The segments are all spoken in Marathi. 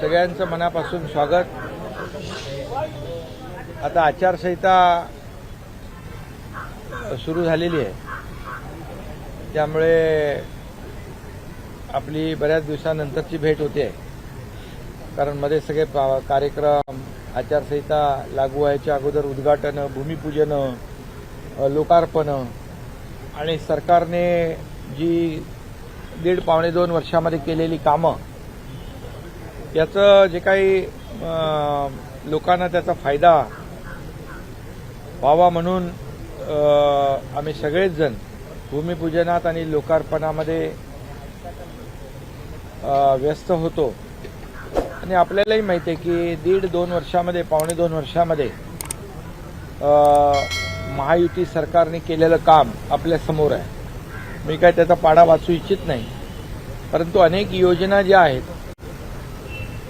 सगळ्यांचं मनापासून स्वागत। आता आचारसंहिता सुरू झालेली आहे, त्यामुळे आपली बऱ्याच दिवसानंतरची भेट होते, कारण मध्ये सगळे कार्यक्रम आचारसंहिता लागू व्हायच्या अगोदर उद्घाटन, भूमिपूजन, लोकार्पण आणि सरकारने जी 1.5-2 वर्षामध्ये केलेली कामं, याचं जे काही लोकांना त्याचा फायदा व्हावा म्हणून आम्ही सगळेच जण भूमिपूजनात आणि लोकार्पणामध्ये व्यस्त होतो। आणि आपल्यालाही माहिती आहे की 1.5-2 वर्षामध्ये, 1.25-2 वर्षामध्ये महायुती सरकारने केलेलं काम आपल्या समोर आहे। मी काय त्याचा पाढा वाचू इच्छित नाही, परंतु अनेक योजना ज्या आहेत,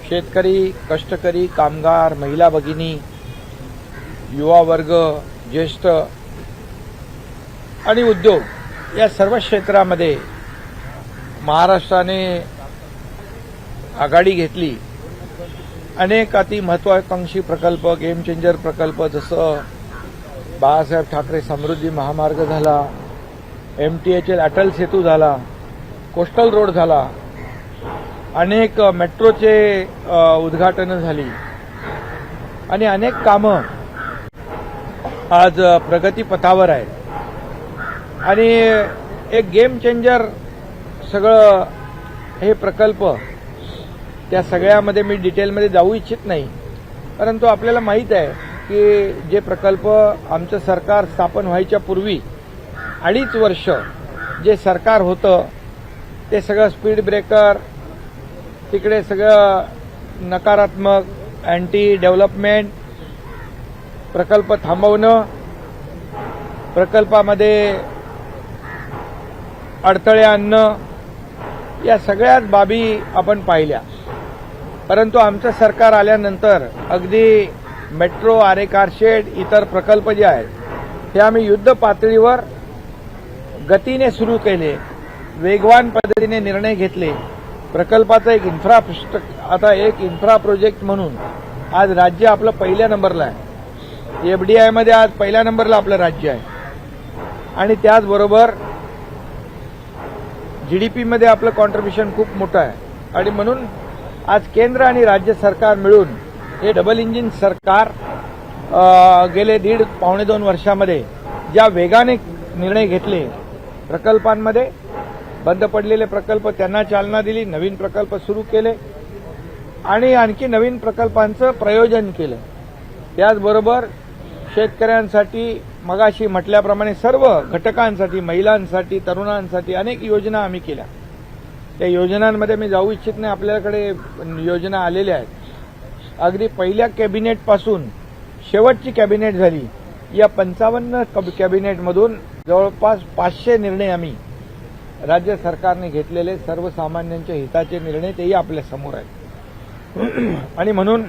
शेतकरी, कष्टकरी, कामगार, महिला भगिनी, युवा वर्ग, ज्येष्ठ आणि उद्योग या सर्व क्षेत्रामध्ये महाराष्ट्राने आघाडी घेतली। अनेक अति महत्वाकांक्षी प्रकल्प, गेम चेंजर प्रकल्प, जसं बाळासाहेब ठाकरे समृद्धी महामार्ग झाला, MTHL अटल सेतू झाला, कोस्टल रोड झाला, अनेक मेट्रोचे उद्घाटनं झाली आणि अनेक कामं आज प्रगतीपथावर आहेत। आणि एक गेम चेंजर सगळं हे प्रकल्प, त्या सगळ्यामध्ये मी डिटेलमध्ये जाऊ इच्छित नाही, परंतु आपल्याला माहीत आहे की जे प्रकल्प आमचं सरकार स्थापन व्हायच्या पूर्वी 2.5 वर्ष जे सरकार होतं, ते सगळं स्पीड ब्रेकर, तिकडे सगळं नकारात्मक, अँटी डेव्हलपमेंट, प्रकल्प थांबवणं, प्रकल्पामध्ये अडथळे आणणं, या सगळ्याच बाबी आपण पाहिल्या। परंतु आमचं सरकार आल्यानंतर अगदी मेट्रो, आरे कारशेड, इतर प्रकल्प जे आहेत, हे आम्ही युद्ध पातळीवर गतीने सुरू केले, वेगवान पद्धतीने निर्णय घेतले। प्रकल्पाचा एक इन्फ्रा प्रोजेक्ट म्हणून आज राज्य आपलं पहिल्या नंबरला आहे। FDI मध्ये आज पहिल्या नंबरला आपलं राज्य आहे आणि त्याचबरोबर GDP मध्ये आपलं कॉन्ट्रिब्युशन खूप मोठं आहे। आणि म्हणून आज केंद्र आणि राज्य सरकार मिळून हे डबल इंजिन सरकार गेले 1.5-2 वर्षामध्ये ज्या वेगाने निर्णय घेतले, प्रकल्पांमध्ये बंद पडलेले प्रकल्प त्यांना चालना दिली, नवीन प्रकल्प सुरू केले आणि आणखी नवीन प्रकल्पांचं प्रयोजन केलं। त्याचबरोबर शेतकऱ्यांसाठी, मगाशी म्हटल्याप्रमाणे सर्व घटकांसाठी, महिलांसाठी, तरुणांसाठी अनेक योजना आम्ही केल्या। त्या योजनांमध्ये मी जाऊ इच्छित नाही, आपल्याकडे योजना आलेल्या आहेत। अगदी पहिल्या कॅबिनेटपासून शेवटची कॅबिनेट झाली, या 55 कॅबिनेटमधून जवळपास 500 निर्णय आम्ही राज्य सरकारने घेतलेले, सर्वसामान्यांच्या हिताचे निर्णय, तेही आपल्या समोर आहेत। आणि म्हणून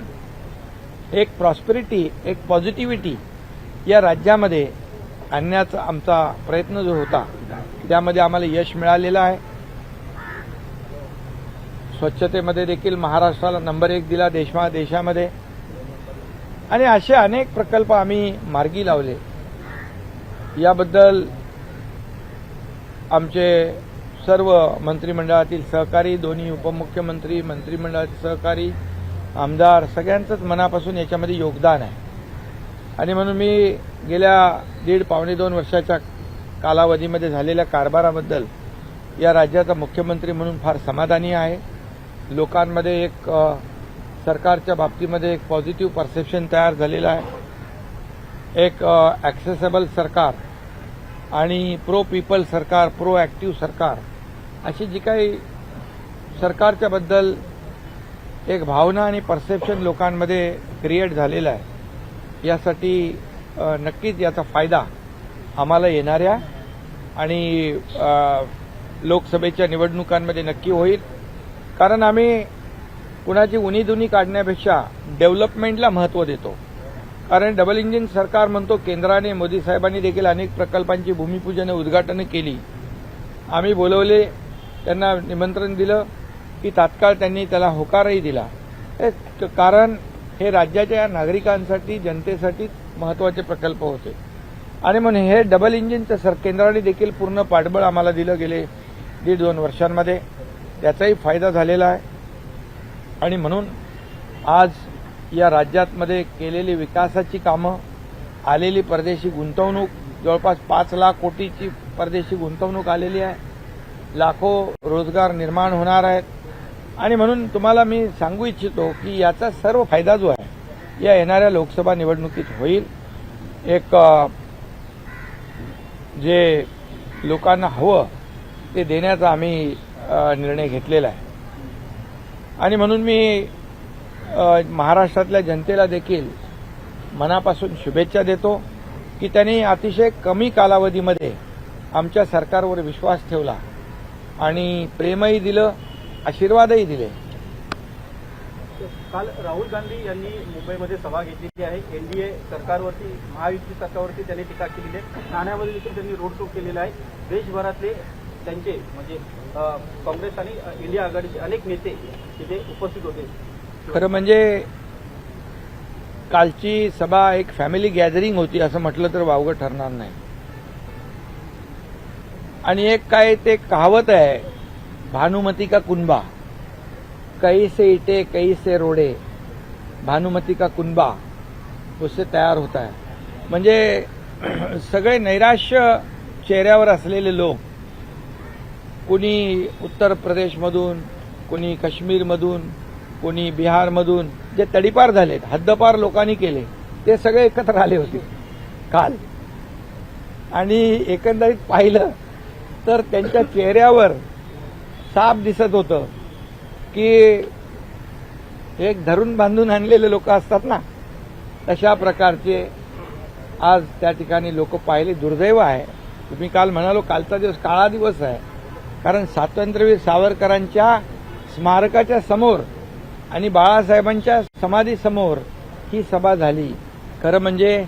एक प्रॉस्पेरिटी, एक पॉझिटिव्हिटी या राज्यामध्ये आणण्याचा आमचा प्रयत्न जो होता, त्यामध्ये आम्हाला यश मिळालेलं आहे। स्वच्छतेमध्ये देखील महाराष्ट्राला नंबर 1 दिला देशामध्ये, आणि असे अनेक प्रकल्प आम्ही मार्गी लावले। याबद्दल आमचे सर्व मंत्रिमंडळातील सहकारी, दोन्ही उपमुख्यमंत्री, मंत्रिमंडळातील सहकारी, आमदार, सगळ्यांचंच मनापासून याच्यामध्ये योगदान आहे। आणि म्हणून मी गेल्या 1.5-2 वर्षाच्या कालावधीमध्ये झालेल्या कारभाराबद्दल या राज्याचा मुख्यमंत्री म्हणून फार समाधानी आहे। लोकांमध्ये एक सरकारच्या बाबतीमध्ये एक पॉझिटिव्ह परसेप्शन तयार झालेलं आहे। एक ॲक्सेसेबल सरकार आणि प्रो पीपल सरकार, प्रो ॲक्टिव्ह सरकार, अशी जी काही सरकारच्या बद्दल एक भावना आणि परसेप्शन लोकांमध्ये क्रिएट झालेला आहे, यासाठी नक्कीच याचा फायदा आम्हाला येणाऱ्या आणि लोकसभेच्या निवडणुकांमध्ये नक्की होईल। कारण आम्ही कुणाची उणीधुनी काढण्यापेक्षा डेव्हलपमेंटला महत्त्व देतो। कारण डबल इंजिन सरकार म्हणतो, केंद्राने, मोदी साहेबांनी देखील अनेक प्रकल्पांची भूमिपूजन, उद्घाटनं केली। आम्ही बोलवले, त्यांना निमंत्रण दिलं की तात्काळ त्यांनी त्याला होकारही दिला। कारण हे राज्याच्या नागरिकांसाठी जनतेसाठी महत्त्वाचे प्रकल्प होते आणि म्हणून हे डबल इंजिनचं केंद्राने देखील पूर्ण पाठबळ आम्हाला दिलं गेले 1.5-2 वर्षांमध्ये. त्याचाही फायदा झालेला आहे आणि म्हणून आज या राज्यामध्ये केलेली विकासाची कामं, आलेली परदेशी गुंतवणूक, जवळपास 5 लाख कोटीची परदेशी गुंतवणूक आलेली आहे, लाखो रोजगार निर्माण होणार आहेत आणि म्हणून तुम्हाला मी सांगू इच्छितो की याचा सर्व फायदा जो आहे या येणाऱ्या लोकसभा निवडणुकीत होईल. एक जे लोकांना हवं ते देण्याचा आम्ही निर्णय घेतलेला आहे आणि म्हणून मी महाराष्ट्रातल्या जनतेला देखील मनापासून शुभेच्छा देतो की त्यांनी अतिशय कमी कालावधीमध्ये आमच्या सरकारवर विश्वास ठेवला आणि प्रेमही दिलं, आशीर्वादही दिले. काल राहुल गांधी यांनी मुंबईमध्ये सभा घेतलेली आहे. एनडीए सरकारवरती, महायुती सरकारवरती त्यांनी टीका केलेली आहे. ठाण्यामध्ये देखील त्यांनी रोड शो केलेला आहे. देशभरातले त्यांचे म्हणजे काँग्रेस आणि इंडिया आघाडीचे अनेक नेते तिथे उपस्थित होते. खरं म्हणजे कालची सभा एक फॅमिली गॅदरिंग होती असं म्हटलं तर वावगं ठरणार नाही. आणि एक काय ते कहावत आहे, भानुमती का कुनबा, कई से इटे कई से रोडे, भानुमती का कुनबा उससे तयार होता है. म्हणजे सगळे नैराश्य चेहऱ्यावर असलेले लोक, कुणी उत्तर प्रदेशमधून, कुणी काश्मीरमधून, कोणी बिहारमधून जे तडीपार झालेत, हद्दपार लोकांनी केले, ते सगळे एकत्र आले होते काल. आणि एकंदरीत पाहिलं तर त्यांच्या चेहऱ्यावर साफ दिसत होतं की एक धरून बांधून आणलेले लोक असतात ना, तशा प्रकारचे आज त्या ठिकाणी लोक पाहिले. दुर्दैव आहे. तुम्ही काल म्हणालो कालचा दिवस काळा दिवस आहे, कारण स्वातंत्र्यवीर सावरकरांच्या स्मारकाच्या समोर आणि बाळासाहेबांच्या समाधीसमोर ही सभा झाली. खरं म्हणजे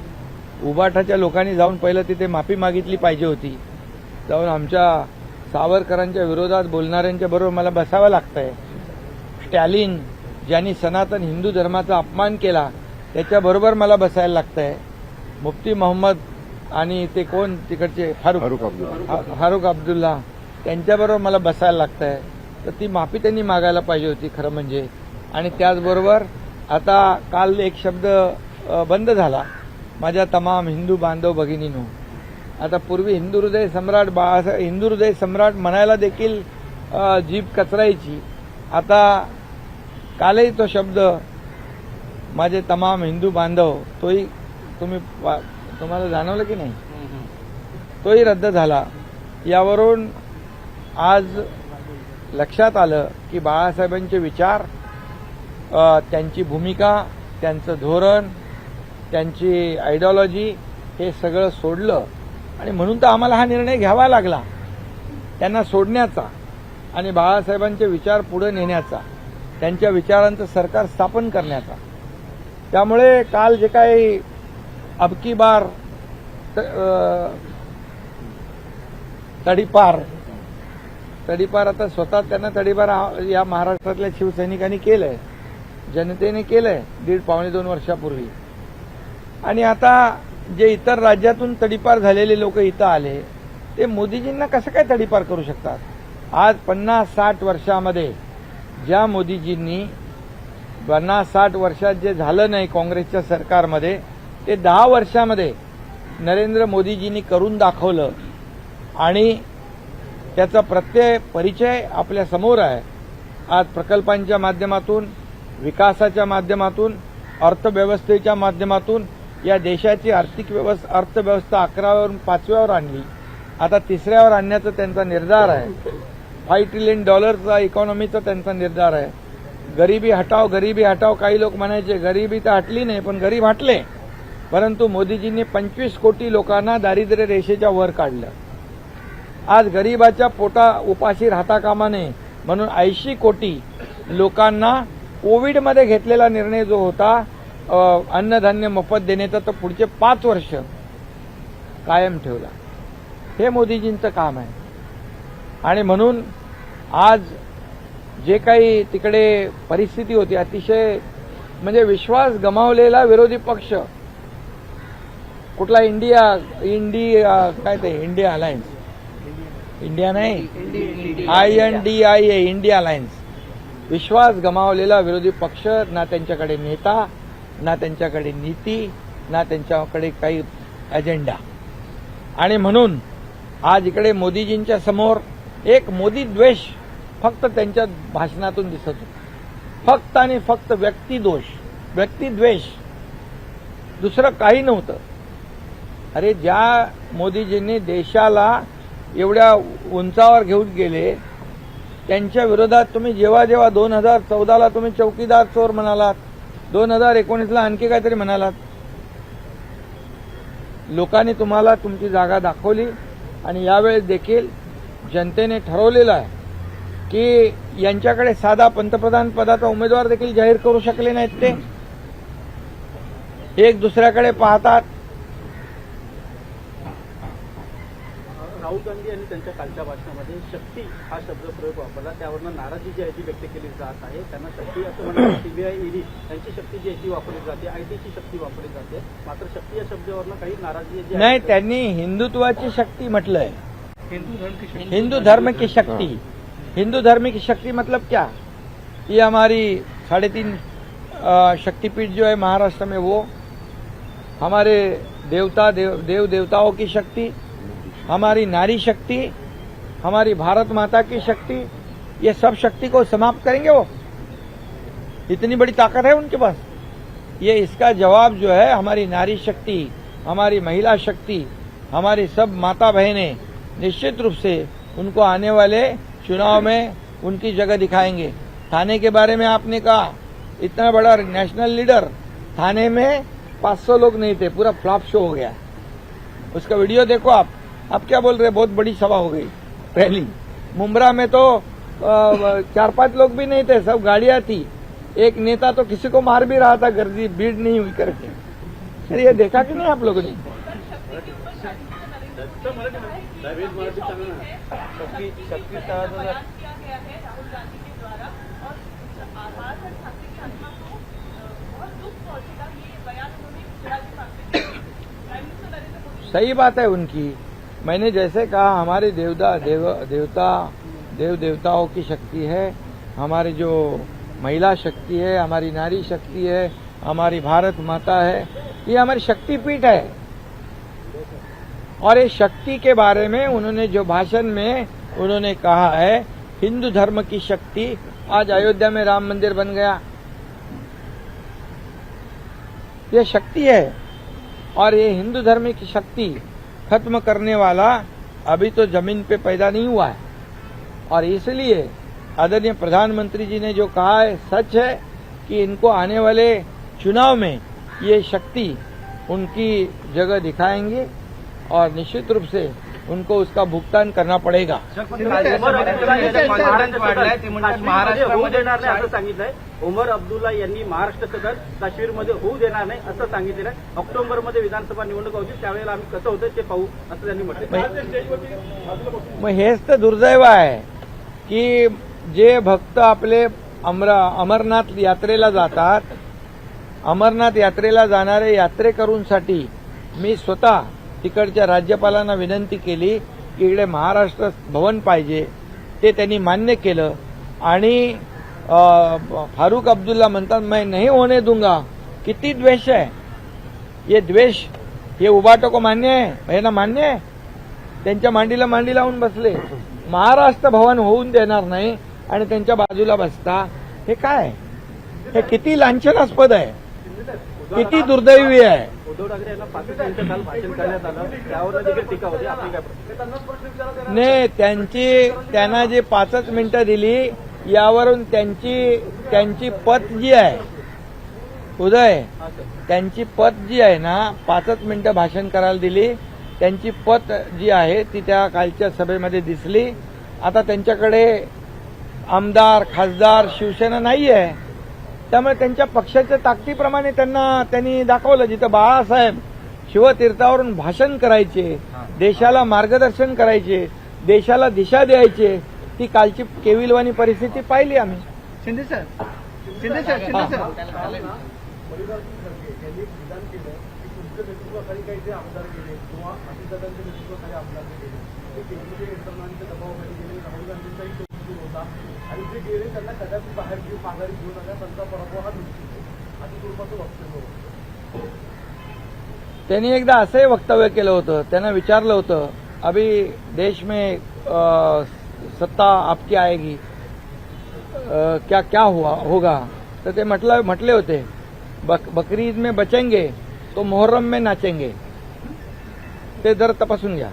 उबाठाच्या लोकांनी जाऊन पहिलं तिथे माफी मागितली पाहिजे होती. जाऊन आमच्या सावरकरांच्या विरोधात बोलणाऱ्यांच्या बरोबर मला बसावं लागतंय. स्टॅलिन ज्यांनी सनातन हिंदू धर्माचा अपमान केला त्याच्याबरोबर मला बसायला लागतंय. मुफ्ती मोहम्मद आणि ते कोण तिकडचे फारुख अब्दुल्ला त्यांच्याबरोबर मला बसायला लागतंय. तर ती माफी त्यांनी मागायला पाहिजे होती खरं म्हणजे. आणि त्याचबरोबर आता काल एक शब्द बंद झाला, माझ्या तमाम हिंदू बांधव भगिनींनो. आता पूर्वी हिंदू हृदय सम्राट बाळासाहेब, हिंदू हृदय सम्राट म्हणायला देखील जीभ कचरायची. आता कालही तो शब्द माझे तमाम हिंदू बांधव, तोही तुम्हाला जाणवलं की नाही, तोही रद्द झाला. यावरून आज लक्षात आलं की बाळासाहेबांचे विचार, त्यांची भूमिका, त्यांचं धोरण, त्यांची आयडिओलॉजी हे सगळं सोडलं. आणि म्हणून तर आम्हाला हा निर्णय घ्यावा लागला त्यांना सोडण्याचा आणि बाळासाहेबांचे विचार पुढे नेण्याचा, त्यांच्या विचारांचं सरकार स्थापन करण्याचा. त्यामुळे काल जे काही अबकी बार तडीपार आता स्वतः त्यांना तडीपार या महाराष्ट्रातल्या शिवसैनिकांनी केलंय, जनतेने केलंय 1.5-2 वर्षापूर्वी. आणि आता जे इतर राज्यातून तडीपार झालेले लोक इथं आले ते मोदीजींना कसं काय तडीपार करू शकतात. आज 50-60 वर्षामध्ये ज्या मोदीजींनी 50-60 वर्षात जे झालं नाही काँग्रेसच्या सरकारमध्ये, ते 10 वर्षामध्ये नरेंद्र मोदीजींनी करून दाखवलं. आणि त्याचा परिचय आपल्या समोर आहे. आज प्रकल्पांच्या माध्यमातून, विकासाच्या माध्यमातून, अर्थव्यवस्थेच्या माध्यमातून या देशाची अर्थव्यवस्था 11व्यावरून 5व्यावर आणली. आता 3ऱ्यावर आणण्याचा त्यांचा निर्धार आहे. $5 ट्रिलियन इकॉनॉमीचा त्यांचा निर्धार आहे. गरिबी हटाव काही लोक म्हणायचे, गरिबी तर हटली नाही पण गरीब हटले. परंतु मोदीजींनी 25 कोटी लोकांना दारिद्र्य रेषेच्या वर काढलं. आज गरिबाच्या पोटा उपाशी राहता कामा नये म्हणून 80 कोटी लोकांना कोविडमध्ये घेतलेला निर्णय जो होता अन्नधान्य मोफत देण्याचा, तो पुढचे 5 वर्ष कायम ठेवला. हे मोदीजींचं काम आहे. आणि म्हणून आज जे काही तिकडे परिस्थिती होती अतिशय म्हणजे विश्वास गमावलेला विरोधी पक्ष कुठला इंडिया काय ते इंडिया अलायन्स इंडिया नाही INDIA इंडिया अलायन्स विश्वास गमावलेला विरोधी पक्ष ना त्यांच्याकडे नेता ना त्यांच्याकडे नीती ना त्यांच्याकडे काही अजेंडा आणि म्हणून आज इकडे मोदीजींच्या समोर एक मोदी द्वेष फक्त त्यांच्या भाषणातून दिसत होता फक्त आणि फक्त व्यक्तिद्वेष दुसरं काही नव्हतं. अरे ज्या मोदीजींनी देशाला एवढ्या उंचावर घेऊन गेले त्यांच्या विरोधात तुम्ही जेव्हा 2014ला तुम्ही चौकीदार चोर म्हणालात 2019ला आणखी काहीतरी म्हणालात. लोकांनी तुम्हाला तुमची जागा दाखवली आणि यावेळेस देखील जनतेने ठरवलेलं आहे की यांच्याकडे साधा पंतप्रधान पदाचा उमेदवार देखील जाहीर करू शकले नाहीत. ते एक दुसऱ्याकडे पाहतात. राहुल गांधी यांनी त्यांच्या कालच्या भाषणामध्ये शक्ती हा शब्दप्रयोग वापरला त्यावरनं नाराजी जी आहे ती व्यक्त केली जात आहे. त्यांना शक्ती असं म्हणतात CBI ED यांची शक्ती जी आहे ती वापरली जाते ITची शक्ती वापरली जाते मात्र शक्ती या शब्दावरनं काही नाराजी जी नाही त्यांनी हिंदुत्वाची शक्ति म्हटलंय. हिंदू धर्म की शक्ति हिंदू धर्म की शक्ति मतलब क्या ये हमारी 3.5 शक्तिपीठ जो है महाराष्ट्र में वो हमारे देव देवताओं की शक्ति हमारी नारी शक्ति हमारी भारत माता की शक्ति ये सब शक्ति को समाप्त करेंगे वो इतनी बड़ी ताकत है उनके पास. ये इसका जवाब जो है हमारी नारी शक्ति हमारी महिला शक्ति हमारी सब माता बहनें निश्चित रूप से उनको आने वाले चुनाव में उनकी जगह दिखाएंगे. थाने के बारे में आपने कहा इतना बड़ा नेशनल लीडर थाने में 500 लोग नहीं थे पूरा फ्लॉप शो हो गया. उसका वीडियो देखो आप क्या बोल रहे बहुत बड़ी सभा हो गई. पहली मुंब्रा में तो 4-5 लोग भी नहीं थे सब गाड़ियां थी. एक नेता तो किसी को मार भी रहा था गर्दी भीड़ नहीं हुई करके. अरे ये देखा कि नहीं आप लोगों ने. सही बात है उनकी. मैंने जैसे कहा हमारे देवताओं की शक्ति है हमारी जो महिला शक्ति है हमारी नारी शक्ति है हमारी भारत माता है ये हमारी शक्तिपीठ है. और इस शक्ति के बारे में उन्होंने जो भाषण में उन्होंने कहा है हिंदू धर्म की शक्ति. आज अयोध्या में राम मंदिर बन गया ये शक्ति है और ये हिंदू धर्म की शक्ति खत्म करने वाला अभी तो जमीन पे पैदा नहीं हुआ है. और इसलिए आदरणीय प्रधानमंत्री जी ने जो कहा है सच है कि इनको आने वाले चुनाव में ये शक्ति उनकी जगह दिखाएंगे और निश्चित रूप से उनको उसका भुगतान करना पड़ेगा. सांगितलंय उमर अब्दुल्ला यांनी महाराष्ट्र सदर काश्मीरमध्ये होऊ देणार नाही असं सांगितलेलं आहे. ऑक्टोबरमध्ये विधानसभा निवडणूक होती त्यावेळेला आम्ही कसं होतं ते पाहू असं त्यांनी म्हटलं. मग हेच तर दुर्दैव आहे की जे भक्त आपले अमरनाथ यात्रेला जातात अमरनाथ यात्रेला जाणारे यात्रेकरूंसाठी मी स्वतः तिकडच्या राज्यपालांना विनंती केली की इकडे महाराष्ट्र भवन पाहिजे. ते त्यांनी मान्य केलं आणि फारूक अब्दुल्ला म्हणतात मैं नहीं होने दूंगा. किती द्वेष है ये द्वेष. ये उबाटो को मान्य है यांना मान्य आहे. त्यांच्या मांडीला मांडी लावून बसले. महाराष्ट्र भवन होऊन देणार नाही आणि त्यांच्या बाजूला बसता हे काय. हे किती लांछनास्पद आहे किती दुर्दैवी आहे. उद्धव ठाकरे यांना 5 मिनिटं काल भाषण करण्यात आलं त्यावर देखील टीका होती. आपली काय प्रतिक्रिया. नाही त्यांना जे 5 मिनिटं दिली यावरून त्यांची पत जी आहे उदय त्यांची पत जी आहे ना 5 मिनिटं भाषण करायला दिली त्यांची पत जी आहे ती त्या कालच्या सभेमध्ये दिसली. आता त्यांच्याकडे आमदार खासदार शिवसेना नाही आहे त्यामुळे त्यांच्या पक्षाच्या ताकदीप्रमाणे त्यांनी दाखवलं. जिथं बाळासाहेब शिवतीर्थावरून भाषण करायचे देशाला मार्गदर्शन करायचे देशाला दिशा द्यायचे ती कालची केविलवाणी परिस्थिती पाहिली आम्ही. Shinde sir Shinde sir Shinde sir Mallikarjun Kharge यांनी एक विधान केलं की तुमच्या नेतृत्वाखाली काही जे आमदार गेले किंवा अजितदादांच्या नेतृत्वाखाली आमदार गेले ते केंद्रीय यंत्रणांच्या दबावाखाली गेले. राहुल गांधींचाही तो सुरू होता आणि जे गेले त्यांना कदाचित बाहेर घेऊन माघारी घेऊन आल्या. त्यांचा पराभव हा निश्चित आहे अशा स्वरूपाचं वक्तव्य होतं. त्यांनी एकदा असंही वक्तव्य केलं होतं. त्यांना विचारलं होतं अभी देश में सत्ता आपकी आएगी, क्या क्या होगा, तर ते म्हटले होते बकरी ईद में बचेंगे तो मुहर्रम में नाचेंगे. ते जर तपासून घ्या.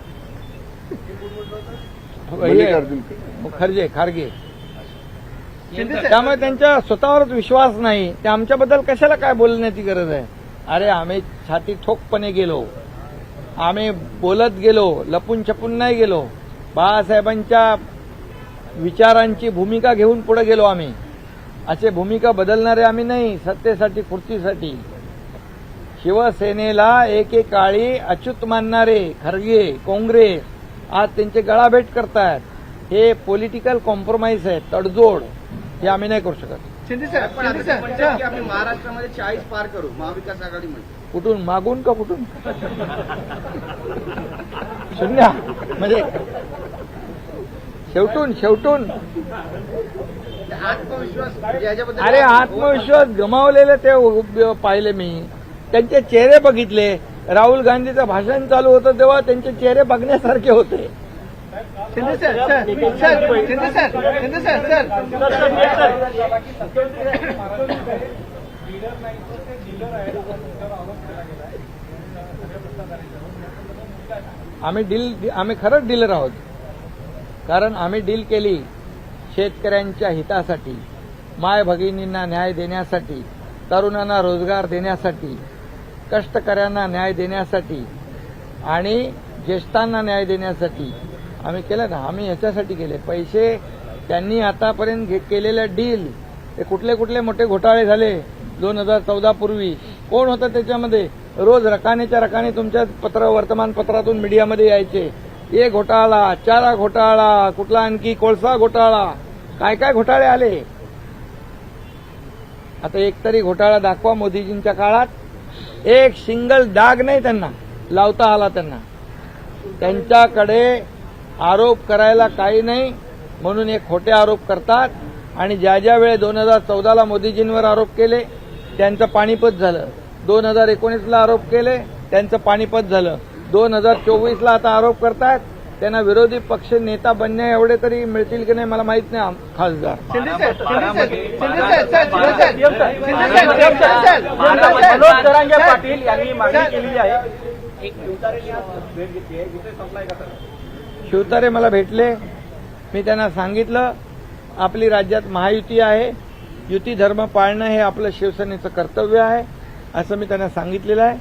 खारगे त्यामुळे त्यांच्या स्वतःवरच विश्वास नाही. ते आमच्याबद्दल कशाला काय बोलण्याची गरज आहे. अरे आम्ही छाती ठोकपणे गेलो, आम्ही बोलत गेलो, लपून छपून नाही गेलो. बाळासाहेबांच्या विचारांची भूमिका घेऊन पुढे गेलो आम्ही. असे भूमिका बदलणारे आम्ही नाही सत्तेसाठी खुर्चीसाठी. शिवसेनेला एकेकाळी अच्युत मानणारे खरगे काँग्रेस आज त्यांचे गळाभेट करतायत. हे पॉलिटिकल कॉम्प्रोमाइज आहे, तडजोड. हे आम्ही नाही करू शकत. शिंदे सर पण शिंदे आता म्हणतात सर की आम्ही महाराष्ट्रामध्ये 40 पार करू महाविकास आघाडीमध्ये. कुठून मागून का कुठून शून्य म्हणजे शेवटून आत्मविश्वास याच्याबद्दल अरे आत्मविश्वास गमावलेले ते पाहिले मी. त्यांचे चेहरे बघितले. राहुल गांधीचं भाषण चालू होतं तेव्हा त्यांचे चेहरे बघण्यासारखे होते. Shinde sir sir sir Shinde sir Shinde sir sir आम्ही खरंच डीलर आहोत. कारण आम्ही डील केली शेतकऱ्यांच्या हितासाठी, माय भगिनींना न्याय देण्यासाठी, तरुणांना रोजगार देण्यासाठी, कष्टकऱ्यांना न्याय देण्यासाठी आणि ज्येष्ठांना न्याय देण्यासाठी आम्ही केलं ना. आम्ही ह्याच्यासाठी केले. पैसे त्यांनी आतापर्यंत केलेल्या डील ते कुठले मोठे घोटाळे झाले 2014 पूर्वी. कोण होतं त्याच्यामध्ये. रोज रकानेच्या रकाने तुमच्या वर्तमानपत्रातून मीडियामध्ये यायचे. ये घोटाळा, चारा घोटाळा, कुठला आणखी कोळसा घोटाळा, काय घोटाळे आले. आता एक तरी घोटाळा दाखवा मोदीजींच्या काळात. एक सिंगल डाग नाही त्यांना लावता आला. त्यांच्याकडे आरोप करायला काही नाही म्हणून एक खोटे आरोप करतात. आणि ज्या वेळे 2014ला मोदीजींवर आरोप केले त्यांचं पाणीपत झालं. 2019ला आरोप केले त्यांचं पाणीपत झालं. 2024ला आता आरोप करतायत. त्यांना विरोधी पक्ष नेता बनण्या एवढे तरी मिळतील की नाही मला माहित नाही. खासदार मनोज जरांगे पाटील यांनी मागणी केलेली आहे. एक शिवतारेंनी आज भेट घेतली आहे. विषय संपलाय का सर? शिवतारे मला भेटले. मी त्यांना सांगितलं आपली राज्यात महायुती आहे, युती धर्म पाळणं हे आपलं शिवसेनेचं कर्तव्य आहे असं मी त्यांना सांगितलेलं आहे.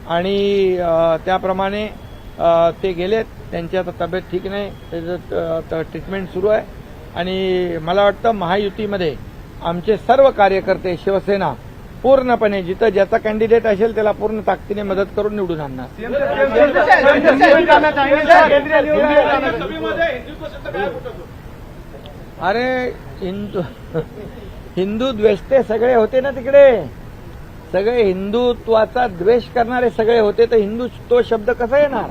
आणि त्याप्रमाणे ते गेलेत. त्यांची आता तब्येत ठीक नाही, त्याचं ट्रीटमेंट सुरू आहे. आणि मला वाटतं महायुतीमध्ये आमचे सर्व कार्यकर्ते शिवसेना पूर्णपणे जिथं ज्याचा कॅन्डिडेट असेल त्याला पूर्ण ताकदीने मदत करून निवडून आणणार. अरे हिंदू द्वेष्टे सगळे होते ना तिकडे. सगळे हिंदुत्वाचा द्वेष करणारे सगळे होते तर हिंदू तो शब्द कसा येणार.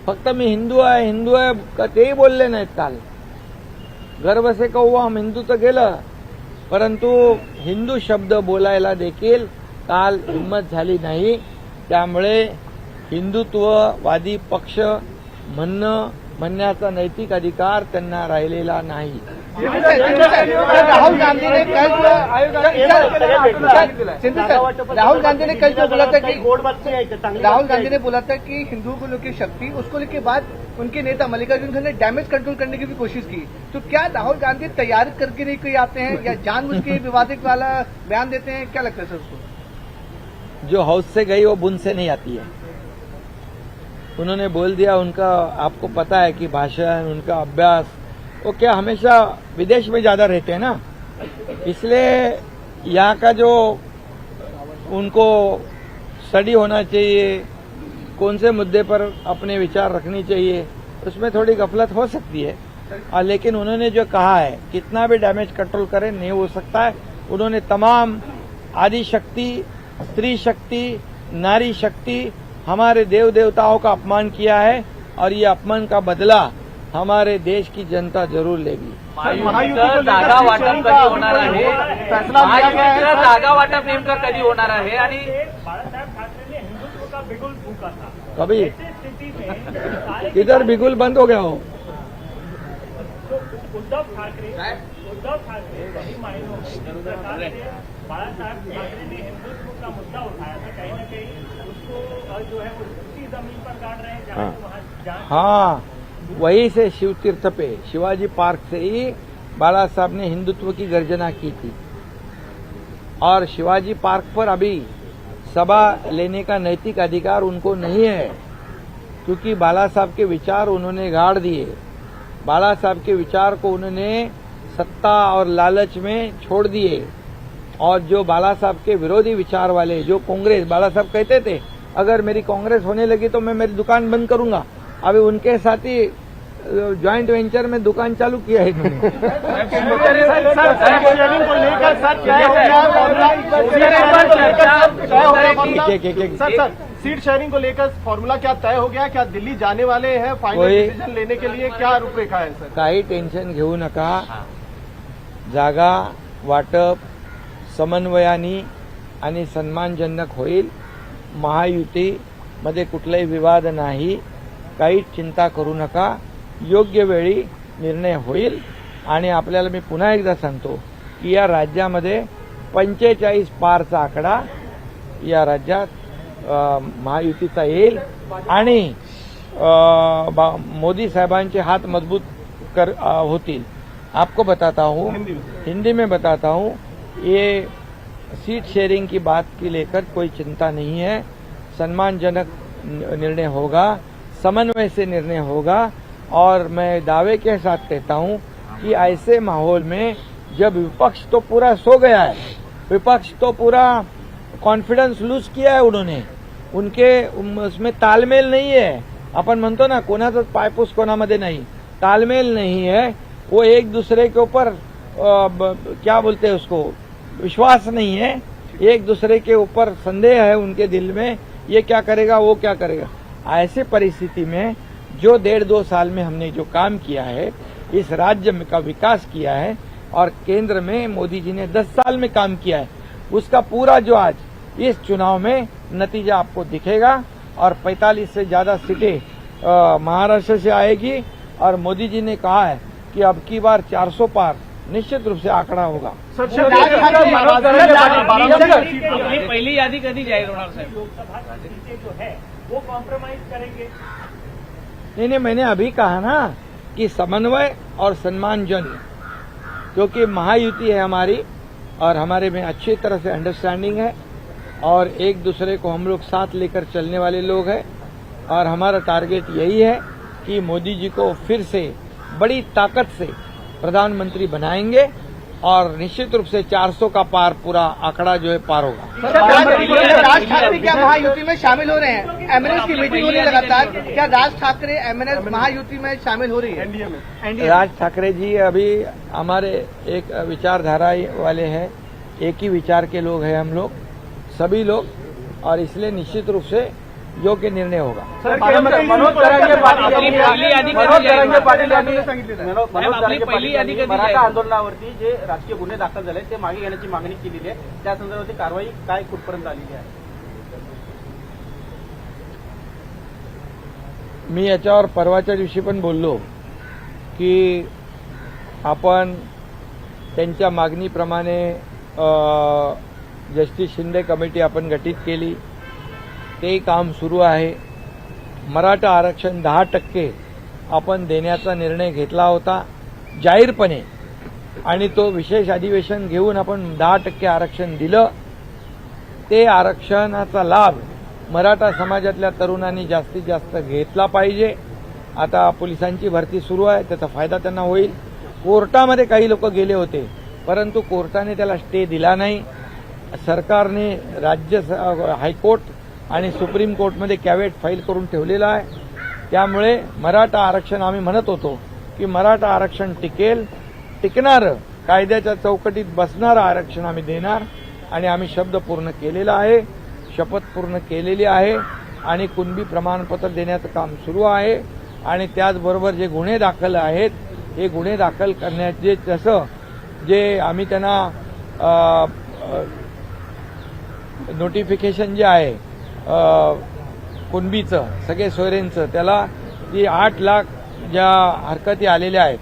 फक्त मी हिंदू आहे तेही बोलले नाहीत काल. गर्व से कहो हम हिंदूचं गेलं परंतु हिंदू शब्द बोलायला देखील काल हिंमत झाली नाही. त्यामुळे हिंदुत्ववादी पक्ष म्हणण्याचा नैतिक अधिकार त्यांना राहिलेला नाही. राहुल गांधी ने कल राहुल गांधी ने कल जो बोला था कि राहुल गांधी ने बोला था कि हिंदुओं की शक्ति उसको लेके बाद उनके नेता मल्लिकार्जुन खरगे ने डैमेज कंट्रोल करने की भी कोशिश की. तो क्या राहुल गांधी तैयारी करके नहीं कोई आते हैं या जानबूझ के विवादित वाला बयान देते हैं. क्या लगता है सर उसको. जो हौज से गई वो बुन से नहीं आती है. उन्होंने बोल दिया. उनका आपको पता है कि भाषण उनका अभ्यास वो क्या हमेशा विदेश में ज्यादा रहते हैं ना, इसलिए यहाँ का जो उनको स्टडी होना चाहिए, कौन से मुद्दे पर अपने विचार रखनी चाहिए, उसमें थोड़ी गफलत हो सकती है. लेकिन उन्होंने जो कहा है कितना भी डैमेज कंट्रोल करें नहीं हो सकता है। उन्होंने तमाम आदि शक्ति, स्त्री शक्ति, नारी शक्ति, हमारे देव देवताओं का अपमान किया है और ये अपमान का बदला हमारे देश की जनता जरूर लेगी। महायुतीचं जागा वाटप कधी होणार आहे, महायुतीचं जागा वाटप नेमकं कधी होणार आहे आणि बाळासाहेब ठाकरे ने हिंदुत्व का बिगुल फूका था। कभी ऐसी स्थिति में किधर बिगुल बंद हो गया हो। उद्धव ठाकरे सही मायनों में जिस प्रकार से बाळासाहेब ठाकरे ने हिंदुत्व का मुद्दा उठाया था, कहीं न कहीं उसको जो है वो उसी जमीन पर गाड़ रहे हैं जहाँ हाँ, वहीं से शिव तीर्थ पे शिवाजी पार्क से ही बाला साहब ने हिंदुत्व की गर्जना की थी और शिवाजी पार्क पर अभी सभा लेने का नैतिक अधिकार उनको नहीं है, क्योंकि बाला साहब के विचार उन्होंने गाड़ दिए। बाला साहब के विचार को उन्होंने सत्ता और लालच में छोड़ दिए और जो बाला साहब के विरोधी विचार वाले, जो कांग्रेस, बाला साहब कहते थे अगर मेरी कांग्रेस होने लगी तो मैं मेरी दुकान बंद करूंगा। अभी उनके साथ ही ज्वाइंट वेंचर में दुकान चालू किया है इन्होंने। सीट शेयरिंग को लेकर फॉर्मूला क्या तय हो गया? क्या दिल्ली जाने वाले हैं फाइनल डिसीजन लेने के लिए? क्या रूपरेखा है सर? काही टेन्शन घेऊ नका। जागा वाटप समन्वयाने आणि सन्मानजनक होईल। महायुतीमध्ये कुठलाही विवाद नाही, काही चिंता करू नका। योग्य वेळी निर्णय होईल आणि आपल्याला मी पुन्हा एकदा सांगतो की या राज्यामध्ये 45 पारचा आकडा या राज्यात महायुतीचा येईल आणि मोदी साहेबांचे हात मजबूत होतील। आपको बताता हूँ, हिंदी में बताता हूँ, ये सीट शेयरिंग की बात की लेकर कोई चिंता नहीं है। सम्मानजनक निर्णय होगा, समन्वय से निर्णय होगा और मैं दावे के साथ कहता हूं कि ऐसे माहौल में जब विपक्ष तो पूरा सो गया है, विपक्ष तो पूरा कॉन्फिडेंस लूज किया है उन्होंने, उनके उसमें तालमेल नहीं है। आपण म्हणतो ना कोणाचाच पायपूस कोणामध्ये नाही, तालमेल नहीं है। वो एक दूसरे के ऊपर क्या बोलते हैं उसको, विश्वास नहीं है, एक दूसरे के ऊपर संदेह है उनके दिल में, ये क्या करेगा वो क्या करेगा। ऐसी परिस्थिति में जो 1.5-2 साल में हमने जो काम किया है, इस राज्य का विकास किया है और केंद्र में मोदी जी ने 10 साल में काम किया है, उसका पूरा जो आज इस चुनाव में नतीजा आपको दिखेगा और 45 से ज्यादा सीटें महाराष्ट्र से आएगी और मोदी जी ने कहा है कि अब की बार 400 पार निश्चित रूप से आंकड़ा होगा। पहिली यादी कधी जाहीर होणार साहेब? लोकसभा सीटें जो है वो कॉम्प्रोमाइज करेंगे। नहीं, मैंने अभी कहा ना कि समन्वय और सम्मानजन, क्योंकि महायुति है हमारी और हमारे में अच्छी तरह से अंडरस्टैंडिंग है और एक दूसरे को हम लोग साथ लेकर चलने वाले लोग हैं और हमारा टारगेट यही है कि मोदी जी को फिर से बड़ी ताकत से प्रधानमंत्री बनाएंगे और निश्चित रूप से 400 का पार पूरा आंकड़ा जो है पार होगा। राज ठाकरे क्या महायुति में शामिल हो रहे हैं? एमएनएस की मीटिंग हो रही है लगातार, क्या राज ठाकरे एमएनएस महायुति में शामिल हो रही है? एनडीए में राज ठाकरे जी अभी हमारे एक विचारधारा वाले हैं, एक ही विचार के लोग हैं हम लोग सभी लोग, और इसलिए निश्चित रूप से योग्य निर्णय होगा। मनोज तरंगे पाटील मराठा आंदोलनावरती जे राजकीय गुन्हे दाखल झाले ते मागे घेण्याची मागणी केलेली आहे, त्या संदर्भात कारवाई काय कुठपर्यंत आलेली आहे? मी याच्यावर परवाच्या दिवशी पण बोललो की आपण त्यांच्या मागणीप्रमाणे जस्टिस शिंदे कमिटी आपण गठीत केली, ते काम सुरू आहे। मराठा आरक्षण 10% आपण देण्याचा निर्णय घेतला होता जाहीरपणे आणि तो विशेष अधिवेशन घेऊन आपण 10% आरक्षण दिलं। ते आरक्षणाचा लाभ मराठा समाजातल्या तरुणांनी जास्तीत जास्त घेतला पाहिजे। आता पोलिसांची भरती सुरू आहे, त्याचा फायदा त्यांना होईल। कोर्टामध्ये काही लोक गेले होते परंतु कोर्टाने त्याला स्टे दिला नाही। सरकारने राज्य हायकोर्ट आणि सुप्रीम कोर्टमध्ये कॅव्हेट फाईल करून ठेवलेला आहे। त्यामुळे मराठा आरक्षण आम्ही म्हणत होतो की मराठा आरक्षण टिकणारं कायद्याच्या चौकटीत बसणारं आरक्षण आम्ही देणार आणि आम्ही शब्द पूर्ण केलेला आहे, शपथ पूर्ण केलेली आहे आणि कुणबी प्रमाणपत्र देण्याचं काम सुरू आहे. आणि त्याचबरोबर जे गुन्हे दाखल आहेत हे गुन्हे दाखल करण्याचे जसं जे आम्ही त्यांना नोटिफिकेशन जे आहे कुणबीचं सगळे सोयरेंचं त्याला जी 8 लाख ज्या हरकती आलेल्या आहेत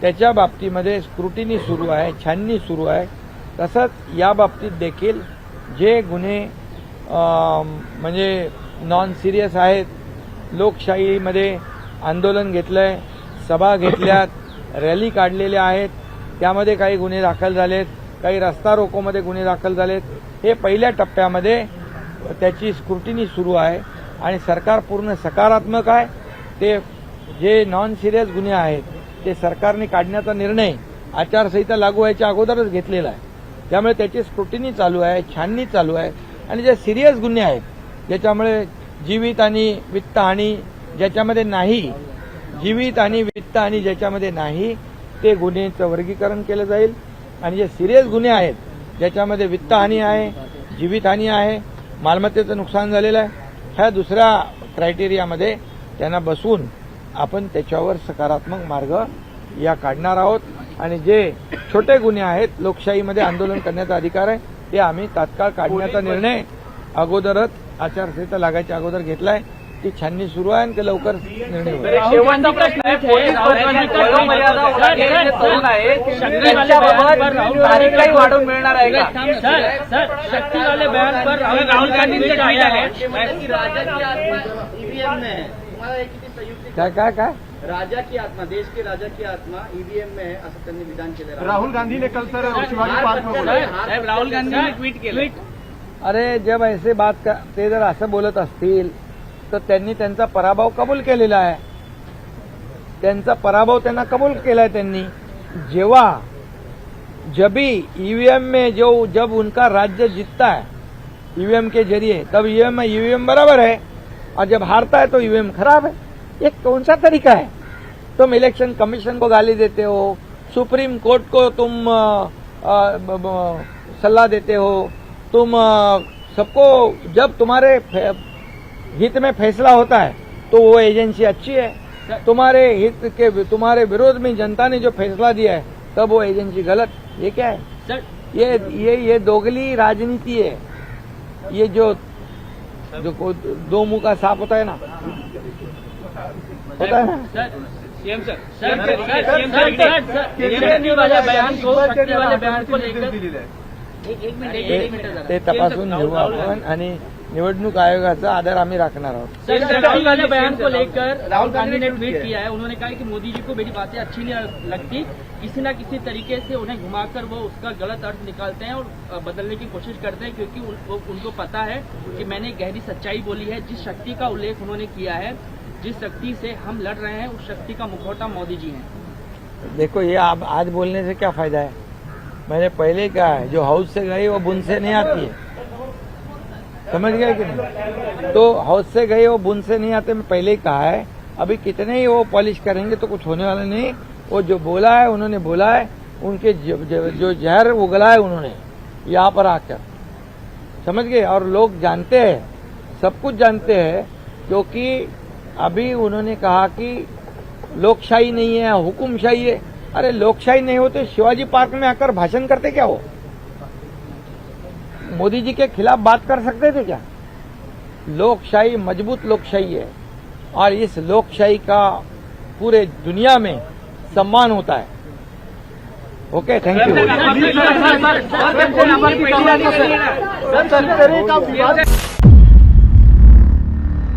त्याच्या बाबतीमध्ये स्क्रुटिनी सुरू आहे, छाननी सुरू आहे. तसंच या बाबतीत देखील जे गुन्हे म्हणजे नॉन सिरियस आहेत, लोकशाहीमध्ये आंदोलन घेतलंय, सभा घेतल्यात, रॅली काढलेल्या आहेत, त्यामध्ये काही गुन्हे दाखल झालेत, काही रस्ता रोकोमध्ये गुन्हे दाखल झालेत. हे पहिल्या टप्प्यामध्ये त्याची स्क्रुटिनी सुरू आहे आणि सरकार पूर्ण सकारात्मक आहे. ते जे नॉन सिरियस गुन्हे आहेत ते सरकारने काढण्याचा निर्णय आचारसंहिता लागू व्हायच्या अगोदरच घेतलेला आहे. त्यामुळे त्याची स्क्रुटिनी चालू आहे, छाननी चालू आहे. आणि जे सिरियस गुन्हे आहेत ज्याच्यामुळे जीवित आणि वित्तहानी ज्याच्यामध्ये नाही, जीवित आणि वित्तहानी ज्याच्यामध्ये नाही ते गुन्ह्याचं वर्गीकरण केलं जाईल. आणि जे सिरियस गुन्हे आहेत ज्याच्यामध्ये वित्तहानी आहे, जीवितहानी आहे, मालमत्तेचं नुकसान झालेलं आहे, ह्या दुसऱ्या क्रायटेरियामध्ये त्यांना बसवून आपण त्याच्यावर सकारात्मक मार्ग या काढणार आहोत. आणि जे छोटे गुन्हे आहेत लोकशाहीमध्ये आंदोलन करण्याचा अधिकार आहे ते आम्ही तात्काळ काढण्याचा निर्णय अगोदरच आचारसंहिता लागायच्या अगोदर घेतलाय. ती छाननी सुरू आहे आणि ते लवकर निर्णय होईल. शेवटचा प्रश्न आहे, पोलीस वयोमर्यादा ओलांडलेले तरुण आहेत, त्यांच्याबाबत तारीखही वाढवून मिळणार आहे का? सर, शक्ति वाले बयान पर राहुल गांधी ने ट्वीट आया है राजा की आत्मा ईवीएम में है. तुम्हाला हे किती संयुक्त काय राजा की आत्मा, देश के राजा की आत्मा ईवीएम में है असं त्यांनी विधान केलं. राहुल गांधी ने कल सर शिवाजी पार्क में बोला. साहब, राहुल गांधी ने ट्वीट केलं. अरे जब ऐसे बात ते जर असं बोलत असतील तर त्यांनी त्यांचा पराभव कबूल केलेला आहे. त्यांचा पराभव त्यांना कबूल केलाय त्यांनी. जब ईवीएम में जब उनका राज्य जीतता है ईवीएम के जरिए तब ईवीएम बराबर है और जब हारता है तो ईवीएम खराब है. ये कौन सा तरीका है? तुम इलेक्शन कमीशन को गाली देते हो, सुप्रीम कोर्ट को तुम सलाह देते हो, तुम सबको जब तुम्हारे हित में फैसला होता है तो वो एजेंसी अच्छी है. तुम्हारे हित के तुम्हारे विरोध में जनता ने जो फैसला दिया है तब वो एजेंसी गलत. ये क्या है सर? ये दोगली राजनीति है. ये जो दो मुंह का सांप होता है ना, होता है ना. सीएम सर, शक्ति वाले बयान को लेकर एक मिनिट ते तपासून घेऊ आपण आणि निवडणूक आयोगाचा आदर आम्ही राखणार आहोत. सर, शक्ति वाले बयान को लेकर राहुल गांधी ने ट्वीट किया है. उन्होंने कहा कि मोदी जी को मेरी बातें अच्छी नहीं लगती, किसी न किसी तरीके से उन्हें घुमाकर वो उसका गलत अर्थ निकालते हैं और बदलने की कोशिश करते हैं, क्योंकि उनको पता है कि मैंने गहरी सच्चाई बोली है. जिस शक्ति का उल्लेख उन्होंने किया है, जिस शक्ति से हम लड़ रहे हैं, उस शक्ति का मुखौटा मोदी जी हैं. देखो ये आज बोलने से क्या फायदा है? मैंने पहले कहा है जो हाउस से गई वो बुन से नहीं आती है. समझ गए कि नहीं? तो हाउस से गए वो बुन से नहीं आते, मैं पहले ही कहा है. अभी कितने ही वो पॉलिश करेंगे तो कुछ होने वाला नहीं. वो जो बोला है उन्होंने बोला है, उनके जो जहर उगला है उन्होंने यहाँ पर आकर, समझ गए. और लोग जानते हैं, सब कुछ जानते हैं, क्योंकि अभी उन्होंने कहा कि लोकशाही नहीं है, हुकुमशाही है. अरे लोकशाही नहीं होते शिवाजी पार्क में आकर भाषण करते क्या हो? मोदी जी के खिलाफ बात कर सकते थे क्या? लोकशाही मजबूत लोकशाही है और इस लोकशाही का पूरे दुनिया में सम्मान होता है. Okay, thank you.